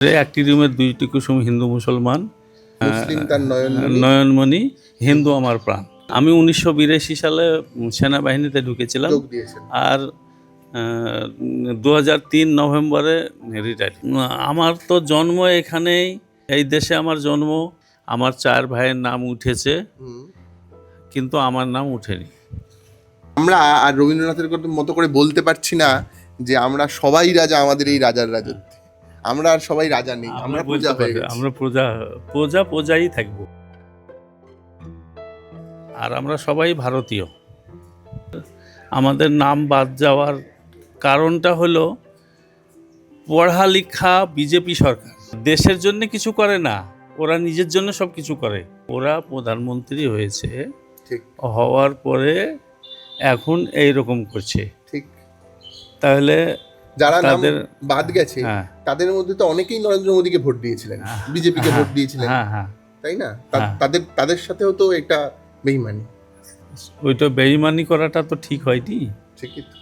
একটি রুমের দুইটি কুসুম হিন্দু মুসলমান, মুসলিম তার নয়নমণি, নয়নমণি, হিন্দু আমার প্রাণ। আমি 1982 সালে সেনাবাহিনীতে ঢুকেছিলাম যোগ দিয়েছেন। আর 2003 নভেম্বরে রিটায়ার। আমার তো জন্ম এখানেই, এই দেশে আমার জন্ম। আমার 4 ভাইয়ের নাম উঠেছে, কিন্তু আমার নাম উঠেনি। আমরা আর রবীন্দ্রনাথের মতো করে বলতে পারছি না যে আমরা সবাই রাজা আমাদের এই রাজার রাজত্বে। আমরা আর সবাই রাজা নেই, আমরা প্রজা হয়ে গেছি। আমরা প্রজাই থাকবো। আর আমরা সবাই ভারতীয়। আমাদের নাম বাদ যাওয়ার কারণটা হলো পড়ালেখা বিজেপি সরকার দেশের জন্য কিছু করে না, ওরা নিজের জন্য সব কিছু করে। ওরা প্রধানমন্ত্রী হয়েছে, ঠিক হওয়ার পরে এখন এই রকম করছে। ঠিক। তাহলে যারা নাম তাদের বাদ গেছে হ্যাঁ, তাদের মধ্যে তো অনেকেই নরেন্দ্র মোদীকে ভোট দিয়েছিলেন, বিজেপিকে ভোট দিয়েছিলেন, হ্যাঁ হ্যাঁ, তাই না? হ্যাঁ। তাদের সাথেও তো একটা বেইমানি। ওইটা বেইমানি করাটা তো ঠিক হয়নি। ঠিকই তো।